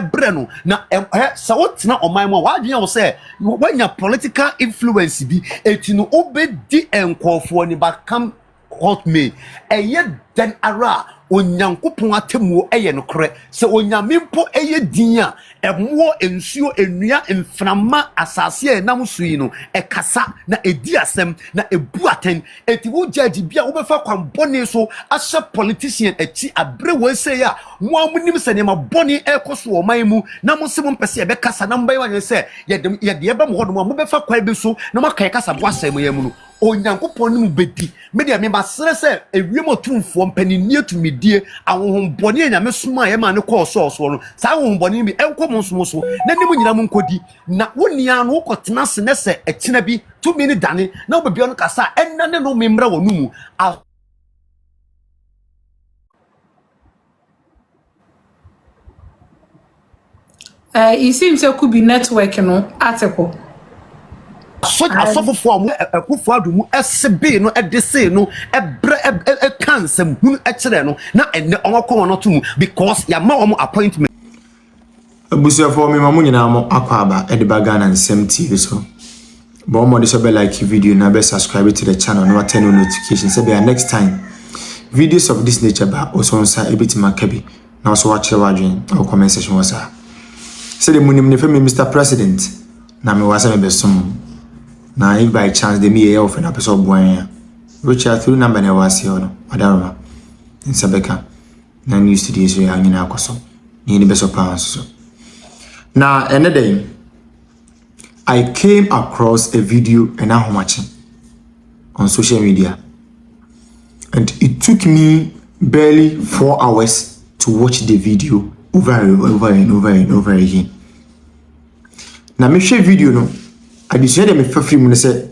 breno na sa wotina oman mu wadwen wo say wanya political influence bi etinu obedi enkofo ni bakam hot me eye den ara onyankopon atemu eye no kore se onyamempo eye din a emwo ensuo enua mframa asase e nam sui no ekasa na edi asem na ebu aten eti wo judge bia wo befa kwambone so asha politician echi abre wo say a mo amunim se ne ma bone ekoso o man mu na mo se mo mpese e be kasa na mbai wan se ye de ye be mo hodo mo befa kwa be so na mo kai kasa bo asem ye mu no onyankopon ni mu bedi me de me ba sere se ewiem otumfo mpanini atumidie ahohombone anyame soma ye ma ne call source no sa ahohombone bi enko monsomo so na nim nyina mu nkodi na wonia no wokotena se ne se ekina bi tumi ni dane na obebi ono kasa enna ne no memra wonu mu it seems there could be network no article so asofofo amu ekufo adumu SB no edese no ebre kansem hunu ekire no na enne onko no to mu because ya ma omo appointment abusuafo me mamu nyina mo akwaba ediba Ghana Nsem TV so but omo de so be like video na be subscribe to the channel no turn on notifications say be next time videos of this nature ba osonsa ebitima kabi na so watch the wadwen or comment section wasa say the munim ne femi Mr. President na me wasa me besom na if by chance they me here of na person boan which are through number na wase no adaroma in Sabeka na news today so ya nyina akoso ni beso pounds so now another day I came across a video and I'm watching on social media and it took me barely 4 hours to watch the video over and over again. Now me share video no I decided me for free when say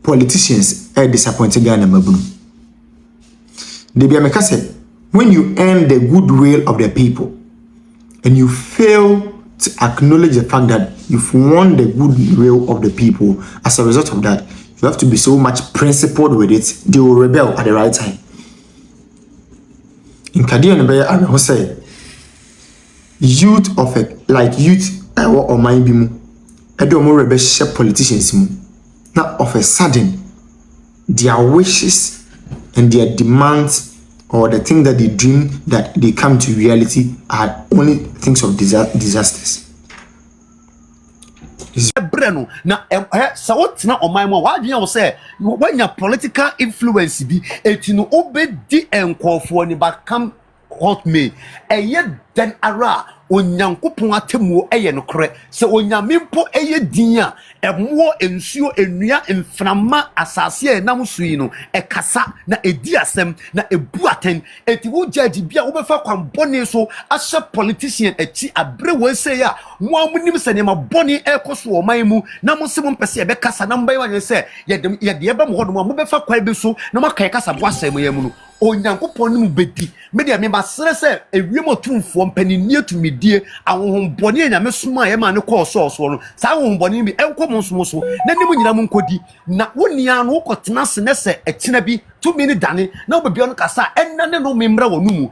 politicians are disappointed Ghana mabunu. They be make say when you earn the goodwill of the people and you fail to acknowledge the fact that you've won the goodwill of the people, as a result of that, you have to be so much principled with it, they will rebel at the right time. In Kadia Nebe, I will say, youth of it, like youth or mind bimu, I don't more rebel politicians, now of a sudden, their wishes and their demands or the thing that they dream that they come to reality are only things of disasters. Breno na sa wotina oman mu wadwen wo say wanya political influence bi etinu obedi enkofo ni bakam hot me eye den ara onyankopon atemu eye no kore se onyamempo eye din a emwo ensuo enua mframa asase e nam sui no ekasa na edi asem na ebu aten enti wo judge bia wo befa kwambone so asha politician echi abre wo say a mo amunim se ne ma bone ekoso o man mu na mo se mo mpese e be kasa na mbai wan say ye de ye be mo hodo mo befa kwa be so na makai kasa bo asem ye mu no onyankopon mu bedi me de me ba sere se ewiem otumfo mpanini atumidie ahohombone anyame soma ye ma ne call source no sa ahohombone bi enko monsomo so na nim nyina mu nkodi na wonia no wokotena se ne se ekina bi tumi ni dane na obebi on kasa enna ne no memra wonu mu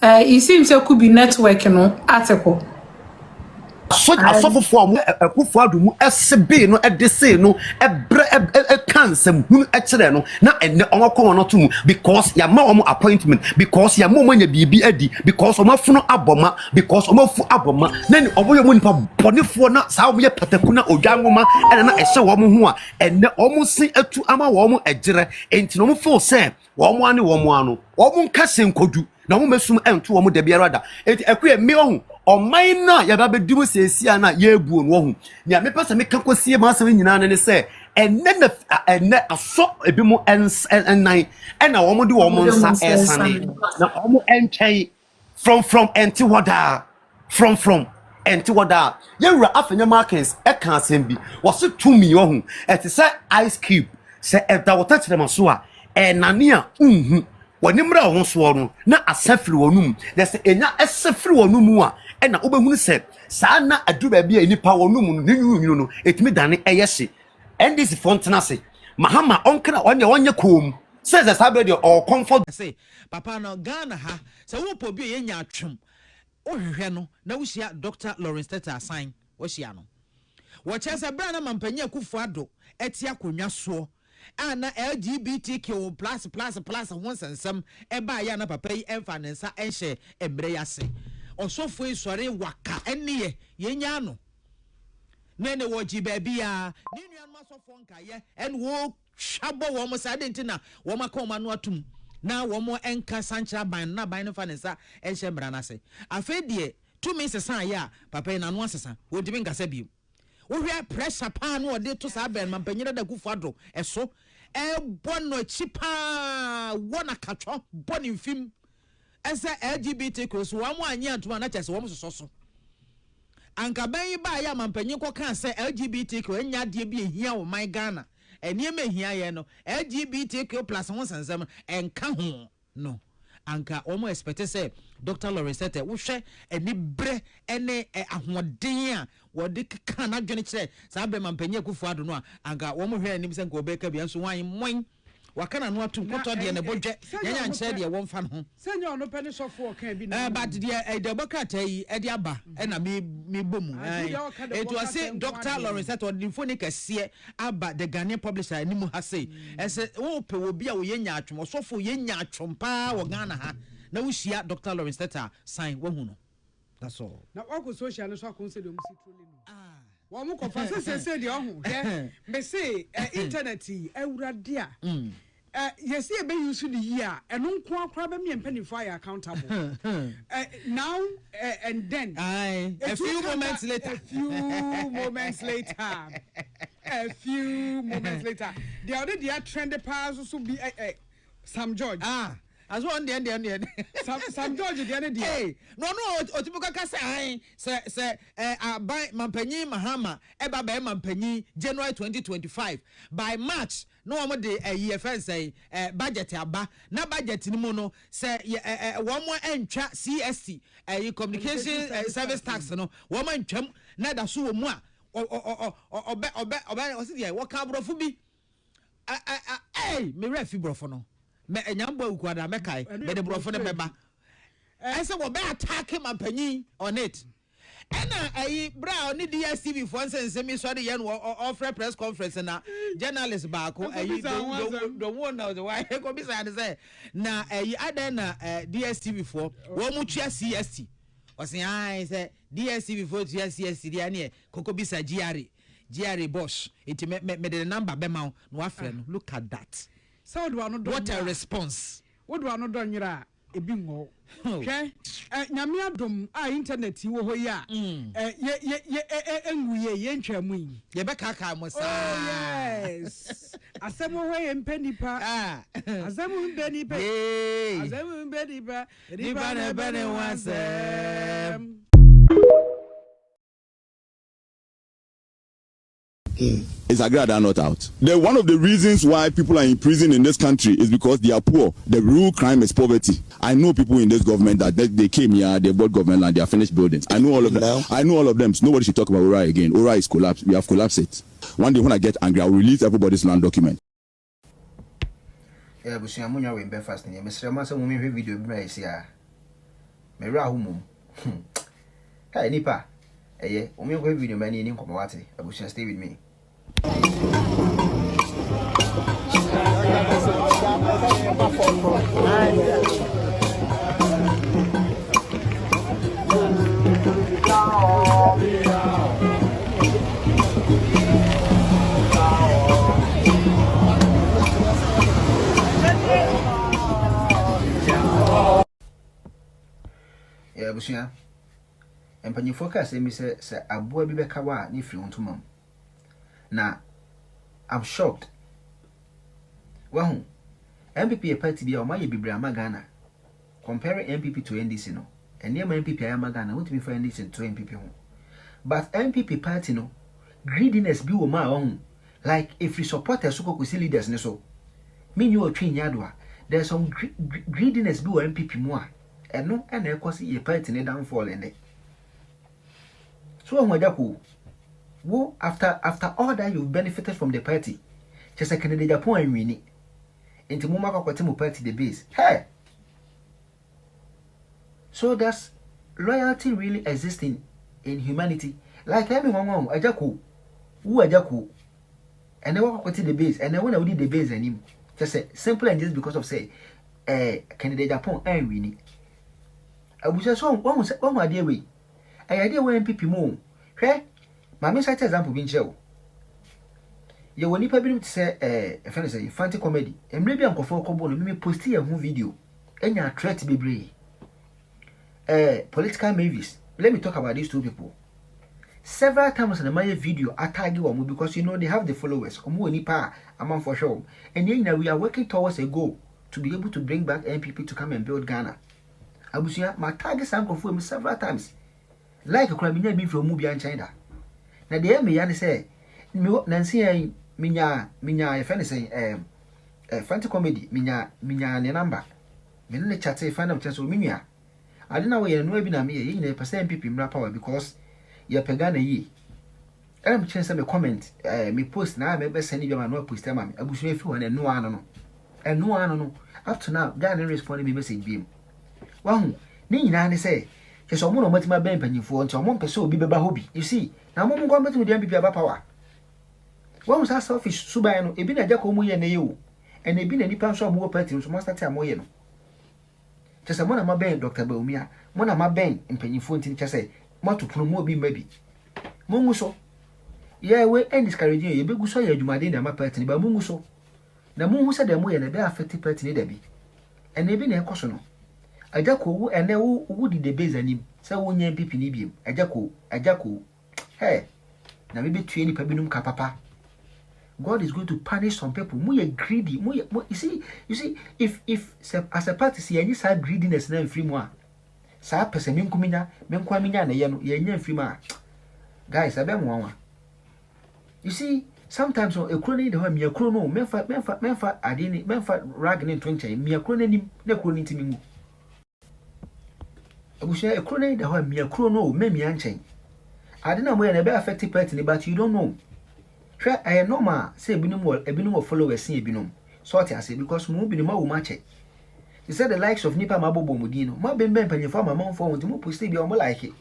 it seems there could be network no article so asofofo amu ekufo adumu SB no edese no ebre kansem hunu ekire no na enne onko no to mu because ya ma omo appointment because ya ma nya bibi adi because omo funo aboma because omo fu aboma na ni oboyo mu nipa bonefo na sa omo ye pataku na odwanwoma ene na ehye wo mo ho a enne omo si atu ama wo mo ejire enti no mo feel say wo mo ane wo mo ano wo mo nka senkodu na mo mesum ento wo mo da biara enti ekwe me ohun oman na ya ba bedumu sesia na ya ebuo no hu nia me pese me kakosie ma asem nyina ne se enne aso ebimu ennan ena wo mo de wo mo nsa esane na wo mo entwen from entiwada from entiwada yewura afenya markets e kan asem bi wo se 2 million hu etise ice cube se eda wo touch dem so a enane a wanimra ho so no na asafiri wonum dese enya asafiri wonum a ena obehunu se saa na aduba bia enipa wonum no nyunyu no etimi dane eyehye ndc fontena se mahama onkra onye kom says the sabred or comfort say papa no Ghana ha se wo po bi ye nya atwem o hwehwe no na wo hia Dr. Lawrence Teta assign wo hia no wo che se bra na mampanya kufu ado eti akonwa so ana LGBTQ plus won sensem e ba ya na papa yi emfa nensa enhye ebre yase osofo isore waka ene ye nya no nene wo ji baabi a ni nuan masofo nkaye en wo shabo wo mo sa dentina wo makoma no atum na wo mo enka sanchira ban na ban no fa nensa enhye mbra na se afedie to me sesa ya papa na no asesa wo dimi nkasa bi wo hwe pressure pa no de to sa ben mampanyira da kufu ado eso bono chipa wona katwa boni mfim ese LGBT cross wo mo anya antuma na chese wo mo soso anka ban yi ba ya mampanyin ko kan se LGBT cross enya de bi ehia wo man Ghana enie ma ehia ye no LGBT plus won sansam enka ho no anka wo mo expect say Dr. Lawrence Tete wo hwe eni bre ene ahoden a wo de kan adwene kire sa be mampanyin kufu ado no anka wo mo hwe anim se nka obeka bia so wan moin wakana no atum koto de ne bodwe nyanya nche de won fa no senya ono pene sofo kan bi na but de de bokata yi e de aba e na me bomu it was say Dr. Lawrence Tete the phone kase aba the Ghanaian publisher animu ha say ese wo pe wo bia wo yenya atwom sofo yenya atwom pa wo Ghana ha na wo hia Dr. Lawrence Tete sign wo hu no that's all na wako social no so akonse de musi trolling wo mo ko fa se de ohu he me say internet ewurade a yes e be use the year eno nko akra be me mpanifo are accountable now and then a few moments later the other day trend pass so be Sam George as one the Sam George the other day hey no otibuka ka say by mampanyi mahama eba by mampanyi January 2025 by March no one de year first say budget aba na budget ni mu no say one more entwa CST communication service tax no one more entwam na da so mu a obe o se dey work abrofo bi me refi brofo no me enyambo ukwada mekai me de brofo ne beba ese wo be attack mampanyi on it ena bra oni DSTV for nsense mi so de ye no offer press conference na journalist ba ko don't know why ko bi say na adan na DSTV for wo mu tua CST o say say DSTV for tua CST dia ne koko bi say GRA boss it me the number be ma no afre no look at that so what a response what do I not done yira ebi ngo hwe nyame adom internet wo ho ya enwuye ye ntwamu yi ye be kaka mo sa yes asem ho ye mpenipa asem ho mpenipa asem ho mpenipa riba na bene wasem Is Agrada not out? One of the reasons why people are in prison in this country is because they are poor. The real crime is poverty. I know people in this government that they came here, they bought government land, they are finished buildings. I know all of them. I know all of them. So nobody should talk about Ora again. Ora is collapsed. We have collapsed it. One day when I get angry, I will release everybody's land document. Yeah, but see, I'm on your way Bempah fast. Mr. Massa, we make video. Me rahumum. Hey, Nipa. Yeah, we make video. Many in Komawati. I will stay with me. Yeah, Busia. And when you focus, me say a boy be kawa ni free on to mom. Now, I'm shocked. Well, MPP a party be or my be Brahma Ghana. Comparing MPP to NDC no. And near my MPP I am Ghana, won't be for NDC to MPP home. But MPP party no, greediness be my own. Like if you support a Soko leaders ne so. Mean you a train yadwa. There's some greediness be MPP more. And no, and of course, a party ne downfall in it. So, I'm wo after all that you've benefited from the party just a candidate Japan winning into Mumaka Kotimu party the base. Hey! So does loyalty really exist in humanity? Like everyone, Ajako, who Ajako, and they walk to the base, and they want to the base and him. Just say simple and just because of say, candidate Japan and winning. I was just one idea way. I idea when people move. Hey, my miss example being show. You will need to say, a fancy fancy comedy, and maybe Uncle for Cobo, me post here a video, and you are trying to be brave. Political movies. Let me talk about these two people. Several times in my video, I tag you because you know they have the followers. I'm for sure. And then we are working towards a goal to be able to bring back NPP to come and build Ghana. I was here, my targets are confirmed several times. Like a criminal being from Mubia and China. Now, the enemy say, Nancy, Minya, if anything, fancy comedy, Minya, number. Minna chat say, find out chance of Minya. I don't know where you're no be me in a percent people in power because you're pagana ye. I'm chance a comment, me post now, maybe send you no post them. I wish you and no one. And no one, up to now, Ghana responded me message beam. Well, Nina say, just a woman of my Bempah you for until one person be hobby. You see, now Mom going to the MPP about power. One was that selfish Subano, a been a Jacomo and you, and a been any person more petty, so must I tell Moyen. Just a one of my band, Dr. Belmia, one of my band in Penny Fontin, just say, more to promote be maybe. Munguso. Yeah, we end discouraging you, big so you might in my petty, but Munguso. The moon said the way and a bear 50 petty debbie. And they been a caution. A Jaco and they would the base and him, so one year peeping him. A Jaco. Hey, now maybe 20 pebinum capapa. God is going to punish some people. More greedy. More, you see, if as a party see any side greediness na free more. Sa person minkumina, menkwaminya na ye free ma. Guys, I bet one. You see, sometimes a crony the home, me a chrono, menfa adini, menfa ragging in 20, me a crony, ne crony to me. I wish a crony the home, me a chrono, me anchain. I don't know where a bear affected person, but you don't know. I know ma say binum followers see binum. Sort I say because mo binum will match it. He said the likes of Nipa Mabobo Mudino, ma Bempah you for my mom phone to move post be on like it.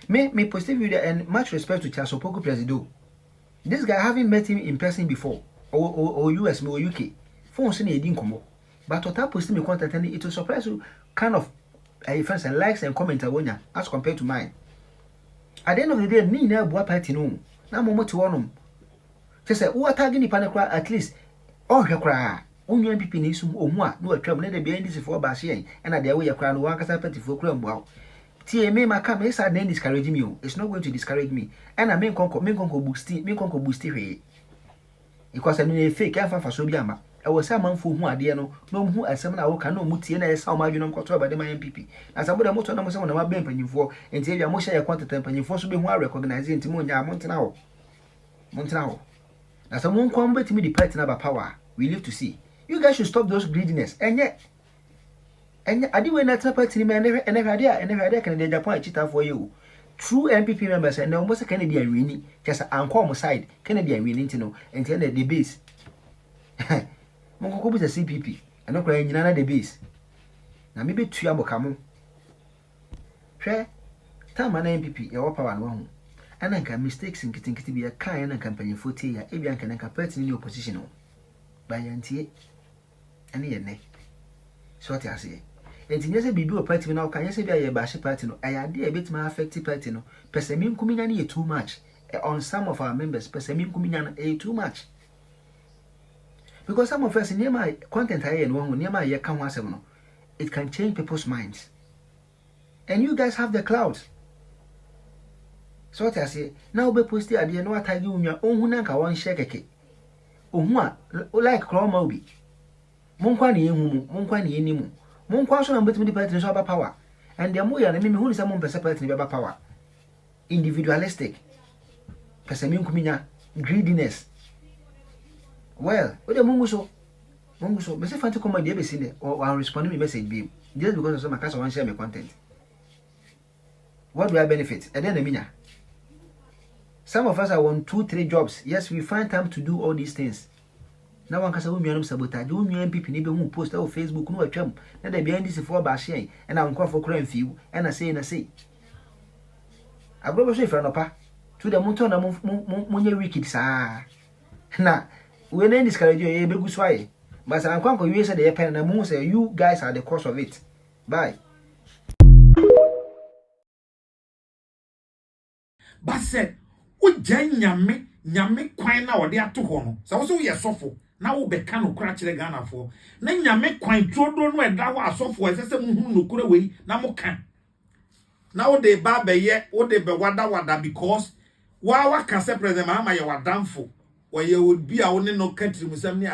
Me post video and much respect to Charles Opoku Presido. This guy haven't met him in person before, or US or UK. Phone send a dinkomo. But to tap post me content and it will surprise you kind of friends and likes and comments as compared to mine. At the end of the day, me na boa party no. Na mo to one. Just say, "Who attacking the panacra at least?" Oh, her cry. Only MPP needs some more. No, a trouble. Never be this for Bashi, and at the way a crown work as a petty for crumb. Wow. TMA, my come, yes, I didn't discourage me. It's not going to discourage me. And I mean, conquer boost here. Because I mean, a fake and for Sobiama. I was some man for who I no who as some I can no muti and I saw my union control by the MPP. As I would have motor number someone of my Bempah for, and tell you, Mosha, quantity and you force to be more recognizing Timonia Montanao. Now, someone come back to me the party about power. We live to see. You guys should stop those greediness. And yet, I do not party and never idea can the Japan cheat for you. True MPP members and almost a Canadian winning, just an uncommon side, Canadian winning to know, and tell the base. Mongo is a CPP, and not crying in another base. Now, maybe 2 years come. Share time an MPP, your power and one. And I can mistakes in getting to be a kind and company for tea, if you can compare in your position. By Auntie, and your neck. So what I say. And in yes, be do a party now, can you say a bash party? I idea a bit more affected party. No, Pessamim coming too much. On some of our members, Pessamim coming too much. Because some of us near my content, I and one near my year come once it can change people's minds. And you guys have the clouds. So what I say, now be posted at the end what I do in your own hunanka one shake. Ohua, like Cromobi. Monquani emu. Monquaso and between the parties about power. And the more and who is among separately about power. Individualistic. Pessamim kumina, greediness. Well, what the Munguso? Munguso, but if I come my dear seen or I'll respond to me message beam. Just because of some cast one share my content. What do I benefit? And then a mina. Some of us are on 2-3 jobs. Yes, we find time to do all these things. na wankasa wo nuanom sabotage wo nuan pipi ne be hu post o Facebook no atwam na da bia ndisi fo ba hye e na nkwafo kora mfiu e na sei agro so ifra no pa to the motor na monye wicked saa na we na discourage you e begu so aye but ankwanko we say the pen na mu say you guys are the cause of it. Bye. But said o nyame kwan na ode ato ho no so wo ye sofo na wo beka no kura kire Ghana fo na nyame kwan tuodo no eda ho asofo esese muhu no kura wei na mo kan na wo de ba be ye wo de be wada because wa ka se president ma ye wadamfo wo ye would be a wo ne no country musam ni